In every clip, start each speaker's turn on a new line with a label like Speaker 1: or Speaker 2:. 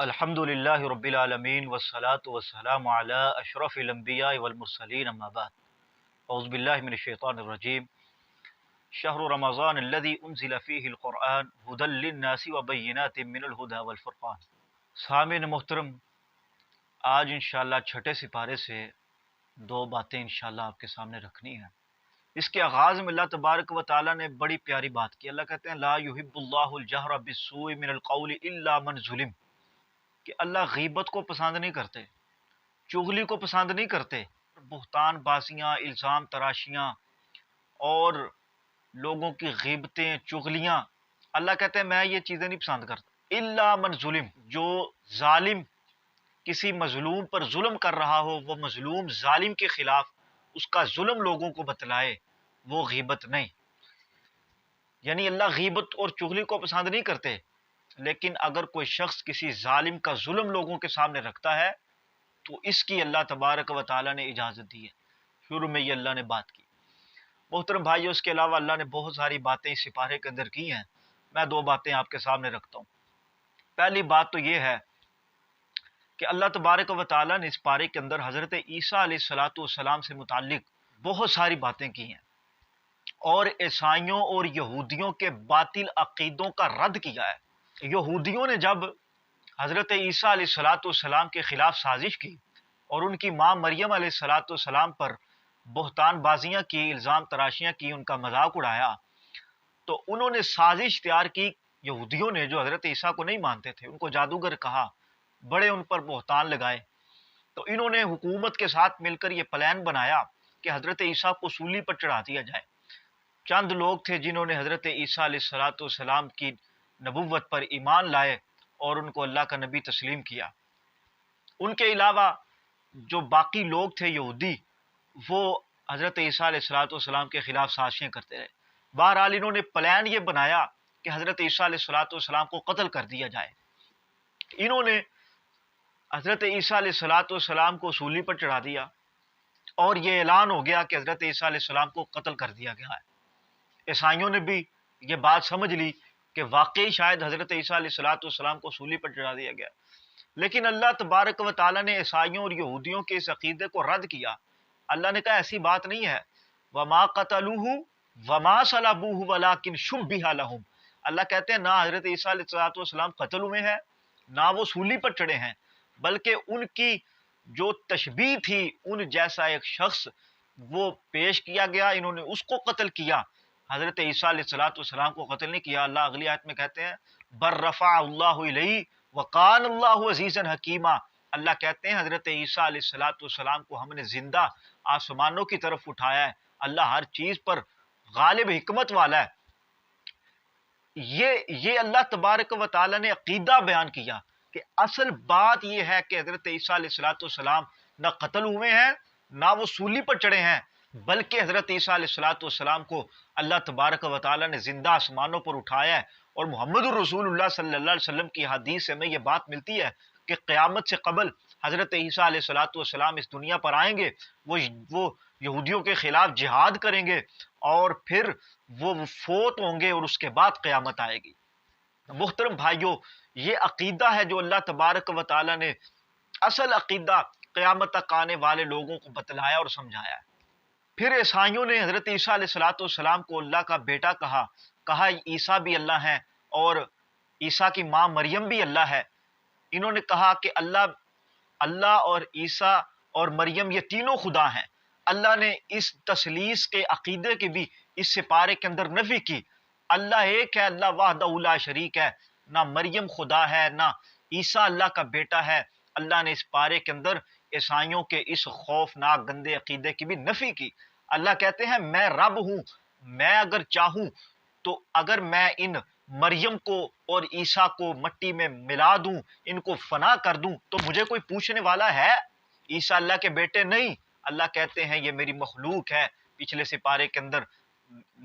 Speaker 1: الحمدللہ رب العالمین والصلاة والسلام علی اشرف الانبیاء والمرسلین اما بعد اعوذ باللہ من الشیطان الرجیم شہر رمضان الذی انزل فیہ القرآن ھدی للناس وبینات من الھدی والفرقان۔ سامعین محترم، آج انشاءاللہ چھٹے سپارے سے دو باتیں انشاءاللہ آپ کے سامنے رکھنی ہیں۔ اس کے آغاز میں اللہ تبارک و تعالیٰ نے بڑی پیاری بات کی۔ اللہ کہتے ہیں لا یحب اللہ الجہر بالسوء من القول الا من ظلم، کہ اللہ غیبت کو پسند نہیں کرتے، چغلی کو پسند نہیں کرتے، بہتان بازیاں، الزام تراشیاں اور لوگوں کی غیبتیں، چغلیاں، اللہ کہتے ہیں میں یہ چیزیں نہیں پسند کرتا۔ الا من ظلم، جو ظالم کسی مظلوم پر ظلم کر رہا ہو، وہ مظلوم ظالم کے خلاف اس کا ظلم لوگوں کو بتلائے، وہ غیبت نہیں۔ یعنی اللہ غیبت اور چغلی کو پسند نہیں کرتے، لیکن اگر کوئی شخص کسی ظالم کا ظلم لوگوں کے سامنے رکھتا ہے تو اس کی اللہ تبارک و تعالیٰ نے اجازت دی ہے۔ شروع میں یہ اللہ نے بات کی۔ محترم بھائیو، اس کے علاوہ اللہ نے بہت ساری باتیں اس سپارے کے اندر کی ہیں، میں دو باتیں آپ کے سامنے رکھتا ہوں۔ پہلی بات تو یہ ہے کہ اللہ تبارک و تعالیٰ نے اس پارے کے اندر حضرت عیسیٰ علیہ السلام سے متعلق بہت ساری باتیں کی ہیں اور عیسائیوں اور یہودیوں کے باطل عقیدوں کا رد کیا ہے۔ یہودیوں نے جب حضرت عیسیٰ علیہ السلام کے خلاف سازش کی اور ان کی ماں مریم علیہ السلام پر بہتان بازیاں کی، الزام تراشیاں کی، ان کا مذاق اڑایا، تو انہوں نے سازش تیار کی۔ یہودیوں نے جو حضرت عیسیٰ کو نہیں مانتے تھے، ان کو جادوگر کہا، بڑے ان پر بہتان لگائے، تو انہوں نے حکومت کے ساتھ مل کر یہ پلان بنایا کہ حضرت عیسیٰ کو سولی پر چڑھا دیا جائے۔ چند لوگ تھے جنہوں نے حضرت عیسیٰ علیہ السلام کی نبوت پر ایمان لائے اور ان کو اللہ کا نبی تسلیم کیا۔ ان کے علاوہ جو باقی لوگ تھے یہودی، وہ حضرت عیسیٰ علیہ السلام کے خلاف سازشیں کرتے رہے۔ بہرحال انہوں نے پلان یہ بنایا کہ حضرت عیسیٰ علیہ السلام کو قتل کر دیا جائے۔ انہوں نے حضرت عیسیٰ علیہ السلام کو سولی پر چڑھا دیا اور یہ اعلان ہو گیا کہ حضرت عیسیٰ علیہ السلام کو قتل کر دیا گیا ہے۔ عیسائیوں نے بھی یہ بات سمجھ لی کہ واقعی شاید حضرت عیسیٰ علیہ السلام کو سولی پر چڑھا دیا گیا، لیکن اللہ تبارک و تعالیٰ نے عیسائیوں اور یہودیوں کے اس عقیدے کو رد کیا۔ اللہ نے کہا ایسی بات نہیں ہے، وما قتلوہ وما صلبوہ ولکن شبہ لہم۔ اللہ کہتے ہیں نہ حضرت عیسیٰ علیہ السلام قتل ہوئے ہیں، نہ وہ سولی پر چڑھے ہیں، بلکہ ان کی جو تشبیہ تھی، ان جیسا ایک شخص وہ پیش کیا گیا، انہوں نے اس کو قتل کیا، حضرت عیسیٰ علیہ السلام کو قتل نہیں کیا۔ اللہ اگلی آیت میں کہتے ہیں بر رفع اللہ الیہ وقان اللہ عزیزا حکیما۔ اللہ کہتے ہیں حضرت عیسیٰ علیہ السلام کو ہم نے زندہ آسمانوں کی طرف اٹھایا ہے، اللہ ہر چیز پر غالب حکمت والا ہے۔ یہ اللہ تبارک و تعالیٰ نے عقیدہ بیان کیا کہ اصل بات یہ ہے کہ حضرت عیسیٰ علیہ السلام نہ قتل ہوئے ہیں، نہ وہ سولی پر چڑھے ہیں، بلکہ حضرت عیسیٰ علیہ السلام کو اللہ تبارک و تعالیٰ نے زندہ آسمانوں پر اٹھایا ہے۔ اور محمد الرسول اللہ صلی اللہ علیہ وسلم کی حدیث سے ہمیں یہ بات ملتی ہے کہ قیامت سے قبل حضرت عیسیٰ علیہ السلام اس دنیا پر آئیں گے، وہ یہودیوں کے خلاف جہاد کریں گے اور پھر وہ فوت ہوں گے اور اس کے بعد قیامت آئے گی۔ محترم بھائیو، یہ عقیدہ ہے جو اللہ تبارک و تعالیٰ نے اصل عقیدہ قیامت تک آنے والے لوگوں کو بتلایا اور سمجھایا ہے۔ پھر عیسائیوں نے حضرت عیسیٰ علیہ السلام کو اللہ کا بیٹا کہا عیسیٰ بھی اللہ ہے اور عیسیٰ کی ماں مریم بھی اللہ ہے۔ انہوں نے کہا کہ اللہ اور عیسیٰ اور مریم یہ تینوں خدا ہیں۔ اللہ نے اس تثلیث کے عقیدے کی بھی اس سپارے کے اندر نفی کی۔ اللہ ایک ہے، اللہ وحدہ لا شریک ہے، نہ مریم خدا ہے نہ عیسیٰ اللہ کا بیٹا ہے۔ اللہ نے اس پارے کے اندر عیسائیوں کے اس خوفناک گندے عقیدے کی بھی نفی کی۔ اللہ کہتے ہیں میں رب ہوں، میں اگر چاہوں تو اگر میں ان مریم کو اور عیسیٰ کو مٹی میں ملا دوں، ان کو فنا کر دوں، تو مجھے کوئی پوچھنے والا ہے؟ عیسیٰ اللہ کے بیٹے نہیں۔ اللہ کہتے ہیں یہ میری مخلوق ہے۔ پچھلے سپارے کے اندر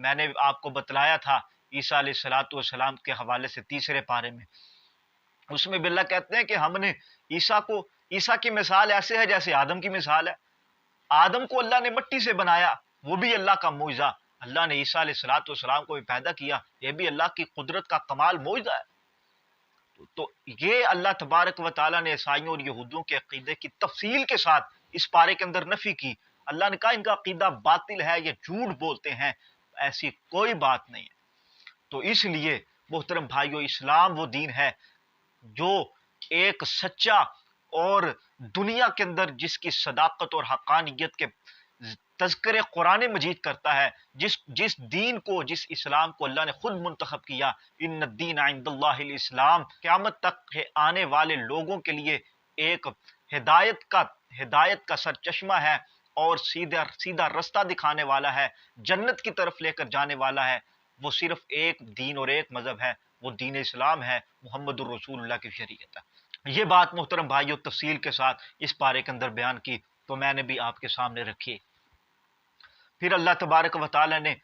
Speaker 1: میں نے آپ کو بتلایا تھا عیسیٰ علیہ السلام کے حوالے سے تیسرے پارے میں، اس میں بھی اللہ کہتے ہیں کہ ہم نے عیسیٰ کی مثال ایسے ہے جیسے آدم کی مثال ہے۔ آدم کو اللہ نے مٹی سے بنایا، وہ بھی اللہ کا معجزہ۔ اللہ نے عیسیٰ علیہ السلام کو بھی پیدا کیا، یہ بھی اللہ کی قدرت کا کمال معجزہ ہے۔ تو یہ اللہ تبارک و تعالیٰ نے عیسائیوں اور یہودیوں کے عقیدے کی تفصیل کے ساتھ اس پارے کے اندر نفی کی۔ اللہ نے کہا ان کا عقیدہ باطل ہے، یہ جھوٹ بولتے ہیں، ایسی کوئی بات نہیں ہے۔ تو اس لیے محترم بھائیو، اسلام وہ دین ہے جو ایک سچا اور دنیا کے اندر جس کی صداقت اور حقانیت کے تذکرے قرآن مجید کرتا ہے، جس دین کو، جس اسلام کو اللہ نے خود منتخب کیا، ان الدین عند اللہ الاسلام، قیامت تک آنے والے لوگوں کے لیے ایک ہدایت کا سرچشمہ ہے اور سیدھا رستہ دکھانے والا ہے، جنت کی طرف لے کر جانے والا ہے، وہ صرف ایک دین اور ایک مذہب ہے، وہ دین اسلام ہے، محمد الرسول اللہ کی شریعت ہے۔ یہ بات محترم بھائیو تفصیل کے ساتھ اس پارے کے اندر بیان کی، تو میں نے بھی آپ کے سامنے رکھی۔ پھر اللہ تبارک و تعالی نے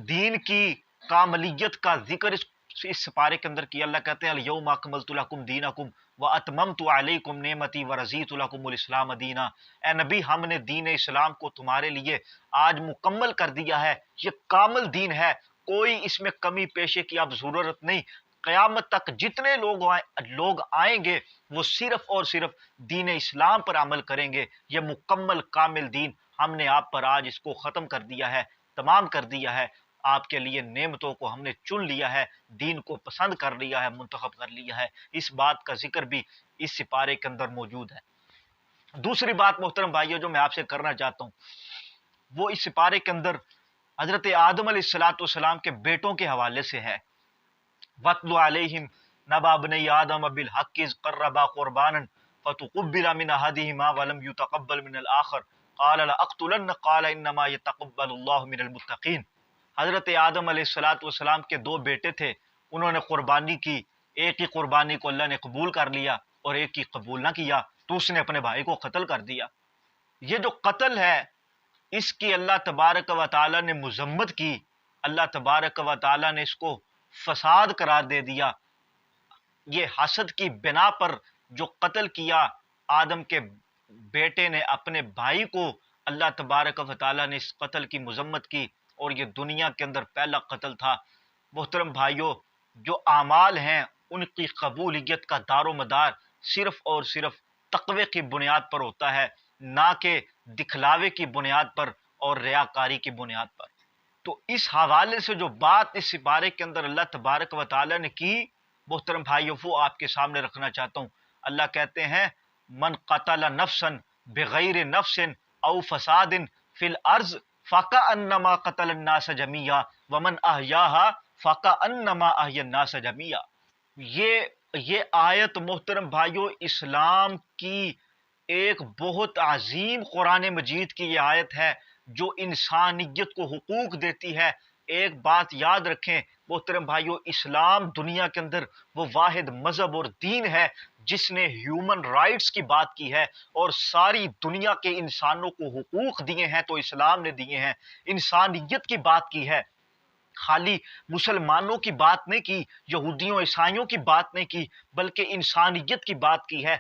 Speaker 1: دین کی کاملیت کا ذکر اس پارے کے اندر کیا۔ اللہ کہتے ہیں الیوم اکملت لکم دینکم واتممت علیکم نعمتی ورضیت لکم الاسلام دینا، اے نبی ہم نے دین اسلام کو تمہارے لیے آج مکمل کر دیا ہے، یہ کامل دین ہے، کوئی اس میں کمی پیشے کی اب ضرورت نہیں۔ قیامت تک جتنے لوگ آئیں گے وہ صرف اور صرف دین اسلام پر عمل کریں گے۔ یہ مکمل کامل دین ہم نے آپ پر آج اس کو ختم کر دیا ہے، تمام کر دیا ہے، آپ کے لیے نعمتوں کو ہم نے چن لیا ہے، دین کو پسند کر لیا ہے، منتخب کر لیا ہے۔ اس بات کا ذکر بھی اس سپارے کے اندر موجود ہے۔ دوسری بات محترم بھائیو جو میں آپ سے کرنا چاہتا ہوں، وہ اس سپارے کے اندر حضرت آدم علیہ السلام کے بیٹوں کے حوالے سے ہے۔ وَاتْلُ عَلَيْهِمْ نَبَأَ ابْنَيْ آدَمَ بِالْحَقِّ إِذْ قَرَّبَا قُرْبَانًا فَتُقُبِّلَ مِنْ أَحَدِهِمَا وَلَمْ يُتَقَبَّلْ مِنَ الْآخَرِ قَالَ لَأَقْتُلَنَّكَ قَالَ إِنَّمَا يَتَقَبَّلُ اللَّهُ مِنَ الْمُتَّقِينَ۔ حضرت آدم علیہ السلام کے دو بیٹے تھے، انہوں نے قربانی کی، ایک ہی قربانی کو اللہ نے قبول کر لیا اور ایک ہی قبول نہ کیا، تو اس نے اپنے بھائی کو قتل کر دیا۔ یہ جو قتل ہے اس کی اللہ تبارک و تعالی نے مذمت کی، اللہ تبارک و تعالی نے اس کو فساد قرار دے دیا۔ یہ حسد کی بنا پر جو قتل کیا آدم کے بیٹے نے اپنے بھائی کو، اللہ تبارک و تعالی نے اس قتل کی مذمت کی، اور یہ دنیا کے اندر پہلا قتل تھا۔ محترم بھائیوں، جو اعمال ہیں ان کی قبولیت کا دار و مدار صرف اور صرف تقوی کی بنیاد پر ہوتا ہے، نہ کہ دکھلاوے کی بنیاد پر اور ریاکاری کی بنیاد پر۔ تو اس حوالے سے جو بات اس سپارے کے اندر اللہ تبارک و تعالی نے کی، محترم بھائیوں وہ آپ کے سامنے رکھنا چاہتا ہوں۔ اللہ کہتے ہیں من قتل نفسا بغیر نفس او فساد فی الارض فکأنما قتل الناس جميعا ومن احیاها فکأنما احیا الناس جميعا۔ یہ آیت محترم بھائیوں اسلام کی ایک بہت عظیم قرآن مجید کی یہ آیت ہے جو انسانیت کو حقوق دیتی ہے۔ ایک بات یاد رکھیں محترم بھائیوں، اسلام دنیا کے اندر وہ واحد مذہب اور دین ہے جس نے ہیومن رائٹس کی بات کی ہے اور ساری دنیا کے انسانوں کو حقوق دیے ہیں تو اسلام نے دیے ہیں، انسانیت کی بات کی ہے۔ خالی مسلمانوں کی بات نہیں کی، یہودیوں عیسائیوں کی بات نہیں کی، بلکہ انسانیت کی بات کی ہے۔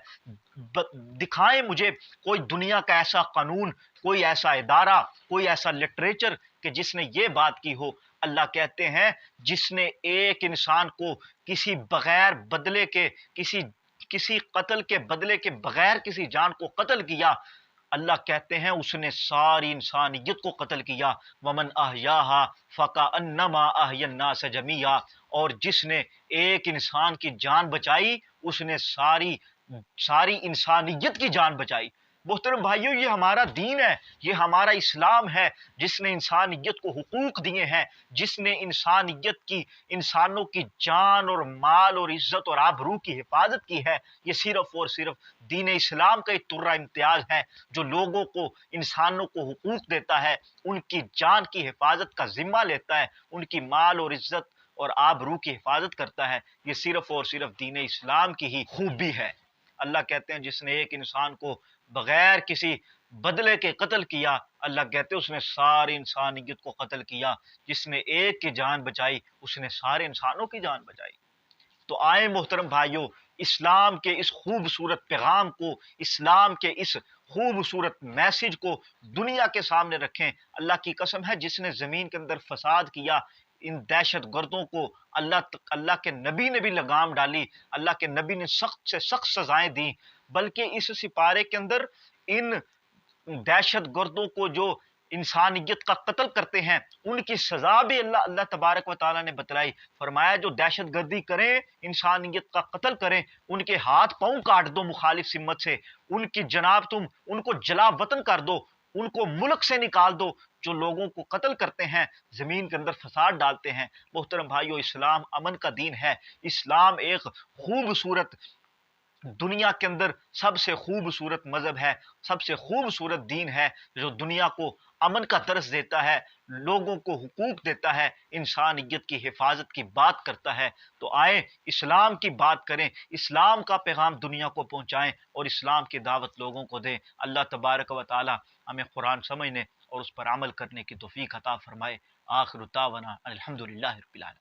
Speaker 1: دکھائیں مجھے کوئی دنیا کا ایسا قانون، کوئی ایسا ادارہ، کوئی ایسا لٹریچر کہ جس نے یہ بات کی ہو۔ اللہ کہتے ہیں جس نے ایک انسان کو کسی بغیر بدلے کے، کسی قتل کے بدلے کے بغیر کسی جان کو قتل کیا، اللہ کہتے ہیں اس نے ساری انسانیت کو قتل کیا۔ ومن احیاہا فکأنما احیا الناس جميعا، اور جس نے ایک انسان کی جان بچائی اس نے ساری انسانیت کی جان بچائی۔ محترم بھائیوں یہ ہمارا دین ہے، یہ ہمارا اسلام ہے جس نے انسانیت کو حقوق دیے ہیں، جس نے انسانوں کی جان اور مال اور عزت اور آبرو کی حفاظت کی ہے۔ یہ صرف اور صرف دین اسلام کا ایک ترہ امتیاز ہے جو لوگوں کو، انسانوں کو حقوق دیتا ہے، ان کی جان کی حفاظت کا ذمہ لیتا ہے، ان کی مال اور عزت اور آبرو کی حفاظت کرتا ہے۔ یہ صرف اور صرف دین اسلام کی ہی خوبی ہے۔ اللہ کہتے ہیں جس نے ایک انسان کو بغیر کسی بدلے کے قتل کیا، اللہ کہتے ہیں اس نے ساری انسانیت کو قتل کیا۔ جس نے ایک کی جان بچائی اس نے سارے انسانوں کی جان بچائی۔ تو آئیں محترم بھائیوں، اسلام کے اس خوبصورت پیغام کو، اسلام کے اس خوبصورت میسج کو دنیا کے سامنے رکھیں۔ اللہ کی قسم ہے جس نے زمین کے اندر فساد کیا، ان دہشت گردوں کو اللہ کے نبی نے بھی لگام ڈالی، اللہ کے نبی نے سخت سے سخت سزائیں دیں، بلکہ اس سپارے کے اندر ان دہشت گردوں کو جو انسانیت کا قتل کرتے ہیں ان کی سزا بھی اللہ تبارک و تعالیٰ نے بتلائی۔ فرمایا جو دہشت گردی کریں، انسانیت کا قتل کریں، ان کے ہاتھ پاؤں کاٹ دو مخالف سمت سے، ان کی جناب تم ان کو جلا وطن کر دو، ان کو ملک سے نکال دو، جو لوگوں کو قتل کرتے ہیں، زمین کے اندر فساد ڈالتے ہیں۔ محترم بھائیو، اسلام امن کا دین ہے، اسلام ایک خوبصورت دنیا کے اندر سب سے خوبصورت مذہب ہے، سب سے خوبصورت دین ہے، جو دنیا کو امن کا درس دیتا ہے، لوگوں کو حقوق دیتا ہے، انسانیت کی حفاظت کی بات کرتا ہے۔ تو آئیں اسلام کی بات کریں، اسلام کا پیغام دنیا کو پہنچائیں اور اسلام کی دعوت لوگوں کو دیں۔ اللہ تبارک و تعالی ہمیں قرآن سمجھنے اور اس پر عمل کرنے کی توفیق عطا فرمائے۔ آخر دعوانا الحمدللہ رب العالمین۔